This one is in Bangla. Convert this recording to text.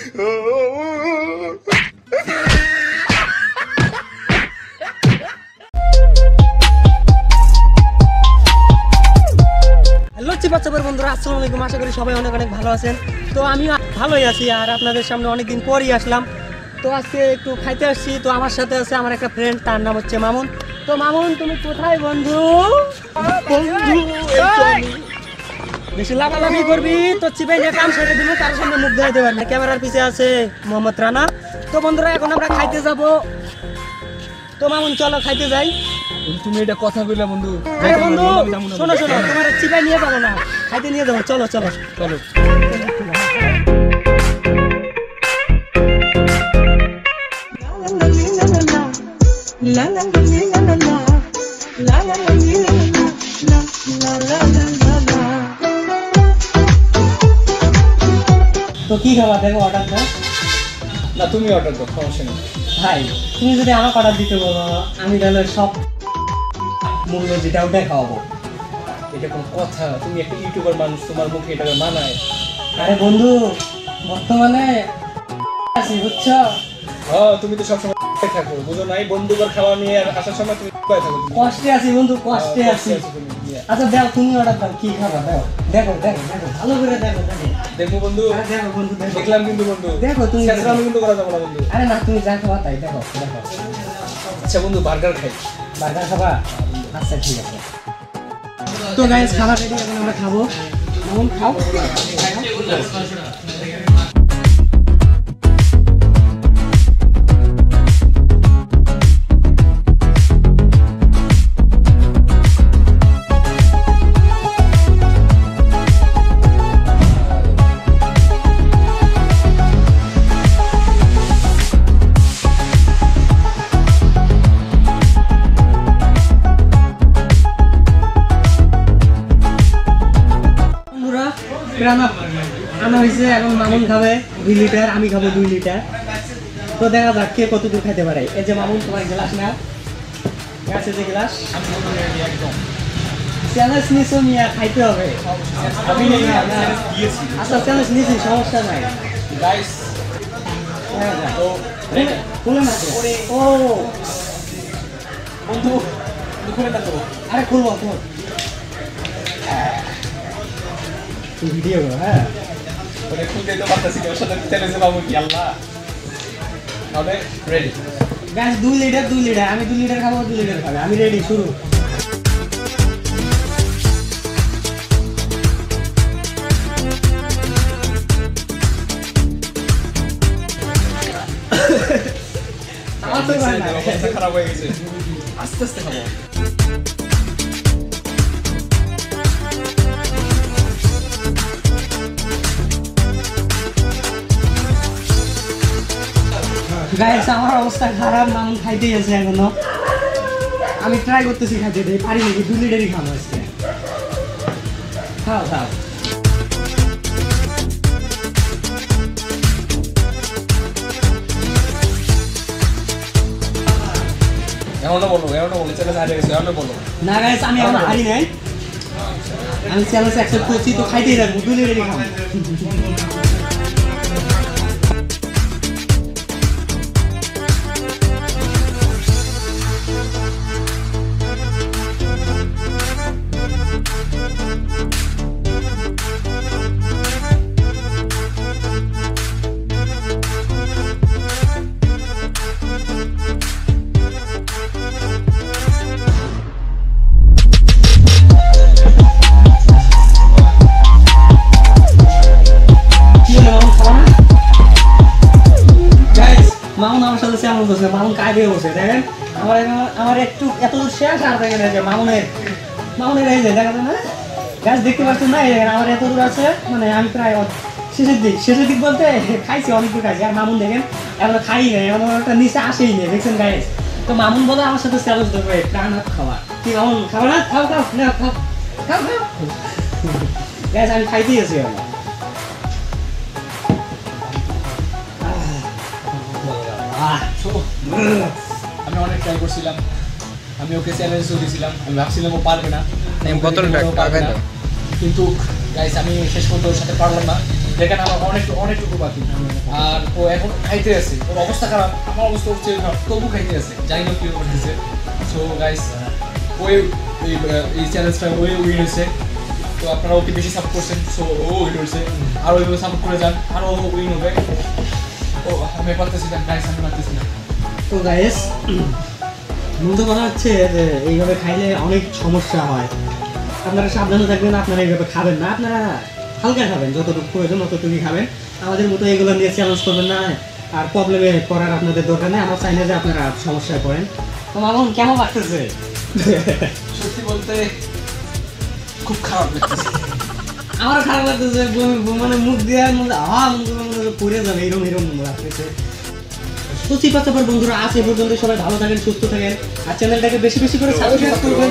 হ্যালো চিপাচাপের বন্ধুরা, আসসালামু আলাইকুম। আশা করি সবাই অনেক অনেক ভালো আছেন। তো আমি ভালোই আছি, আর আপনাদের সামনে অনেকদিন পরই আসলাম। তো আজকে একটু খাইতে আসছি। তো আমার সাথে আছে আমার একটা ফ্রেন্ড, তার নাম হচ্ছে মামুন। তো মামুন, তুমি কোথায় বন্ধু? বেশি লাফালাফি করবি তো চিপে নিয়ে কাম সেরে দিব, তার সামনে মুখ দেখাইতে পারবি না। ক্যামেরার পিছে আছে মোহাম্মদ রানা। তো বন্ধুরা, এখন আমরা খাইতে যাব। তো মামুন চলো খাইতে যাই। তুমি এটা কথা কইলা বন্ধু। বন্ধু শোনো শোনো, তোমার চিপাই নিয়ে যাবো না, খাইতে নিয়ে যাবো। চলো চলো চলো। তো কি খাবার দেখো, অর্ডার দাও না, তুমি অর্ডার দাও, সমস্যা নেই। ভাই। তুমি যদি আমাকে অর্ডার দিতে বলো, আমি তাহলে সব মূল্য যেটা ওটাই খাওয়াবো। এটা কোন কথা? তুমি একটা ইউটিউবার মানুষ, তোমার মুখে এটা মানায়? আরে বন্ধু, বর্তমানে আছি বুঝছো। তুমি তো সবসময় থাকো, বুঝো নাই? বন্ধুবার খাওয়া নিয়ে আর আসার সময় তুমি থাকো। কষ্টে আছি বন্ধু, কষ্টে আছি। আচ্ছা দাও, তুমি অর্ডার দাও, কি খাবার দাও। দেখো দেখো দেখো, ভালো করে দেখো দেখো। দেখো বন্ধু, দেখো বন্ধু দেখো। দেখলাম কিন্তু বন্ধু। দেখো তুমি, আমি কিন্তু করা যাবো না বন্ধু। আরে না, তুমি যা খাওয়া তাই দেখো দেখো। আচ্ছা বন্ধু, বার্গার খাই। বার্গার খাবা? আচ্ছা ঠিক আছে। তো গাইস, খাবার রেডি, এখন আমরা খাবো। মামুন খাও। আনা হয়েছে, এখন মামুন খাবে 2 লিটার, আমি খাবো 2 লিটার। তো দেখা যাক কে কতটুকু খাইতে পারে। এই যে মামুন, তোমার গ্লাস না, আছে যে গ্লাস। চ্যালেঞ্জ নিছো মিয়া, খাইতে হবে। আচ্ছা চ্যালেঞ্জ নিছি, সমস্যা নাই গাইস। খুলে না ও বন্ধু, খুলে না তো। আরে খুলবো খুলবো ভিডিও। হ্যাঁ, ওটা খুলতে তো পারতেছি না, ওর সাথে চ্যালেঞ্জে পাবো কি? আল্লাহ। তবে রেডি গাইস, 2 লিটার 2 লিটার, আমি 2 লিটার খাবো, 2 লিটার খাবে। আমি রেডি, শুরু। অবস্থা খারাপ হয়ে গেছে, আস্তে আস্তে খাবো। গাইস, আমার অবস্থা খারাপ, মামুন খাইতেই আছে এখনো। আমি ট্রাই করতেছি খাইতে, পারি নাকি। 2 লিটারই খাবো আজকে। খাও খাও। এমনও বলো চ্যালেঞ্জ হারিয়ে গেছে, এমনও বলো। না গাইস, আমি এখন হারি নাই, আমি চ্যালেঞ্জ অ্যাকসেপ্ট করছি। তো খাইতেই থাকবো, 2 লিটারই খাবো। মামুন আমার সাথে চ্যালেঞ্জ করছে, মামুন কাজে বসে দেখেন। আমার একটু এত শেষ, আর দেখেন যে মামুনের এই যে দেখা যায় না গাছ, দেখতে পাচ্ছেন না? আমার এত দূর আছে, মানে আমি প্রায় শেষের দিক বলতে খাইছি, অনেক দূর খাইছি। আর মামুন দেখেন এখন খাই নাই, এমন একটা নিচে আসেই নেই, দেখছেন গাইস। তো মামুন বলে আমার সাথে চ্যালেঞ্জ দেবে প্রাণ হাত খাওয়া। কি মামুন খাবো না? খাও খাও না, খাও খাও খাও গাইস, আমি খাইতেই আছি এখন। আমি অনেক ট্রাই করছিলাম, আমি ওকে চ্যালেঞ্জও দিয়েছিলাম, আমি ভাবছিলাম ও পারবে না, কিন্তু গাইস আমি শেষ পর্যন্ত ওর সাথে পারলাম না। দেখেন আমার অনেকটুকু বাকি, আর ও এখন খাইতে আছে, ওর অবস্থা খারাপ, আমার অবস্থা হচ্ছে খারাপ, তবু খাইতে আছে, জানি না কি করতেছে। সো গাইস এই চ্যালেঞ্জটা উইন হয়েছে, তো আপনারা ওকে বেশি সাপোর্ট করছেন, সো ও উইন হয়েছে, আর ওইভাবে সাপোর্ট করে যান, আরও উইন হবে। ও আমি পারতেছি না গাইস, আমি পারতেছি না। তো গাইস মূলত কথা হচ্ছে যে এইভাবে খাইলে অনেক সমস্যা হয়, আপনারা সাবধানে থাকবেন, আপনারা এইভাবে খাবেন না, আপনারা হালকা খাবেন, যতটুকু প্রয়োজন ততটুকুই খাবেন, আমাদের মতো এগুলো নিয়ে চ্যালেঞ্জ করবেন না, আর প্রবলেমে পড়ার আপনাদের দরকার নেই, আমরা চাই না যে আপনারা সমস্যায় পড়েন। তো মামুন কেমন লাগতেছে? সত্যি বলতে খুব খারাপ লাগতেছে। আমারও খারাপ লাগতেছে, মানে মুখ দিয়ে পড়ে যাবে এরকম লাগতেছে। তো ঠিক আছে বন্ধুরা, আজ এ পর্যন্ত, সবাই ভালো থাকেন, সুস্থ থাকেন, আর চ্যানেলটাকে বেশি বেশি করে সাবস্ক্রাইব করবেন।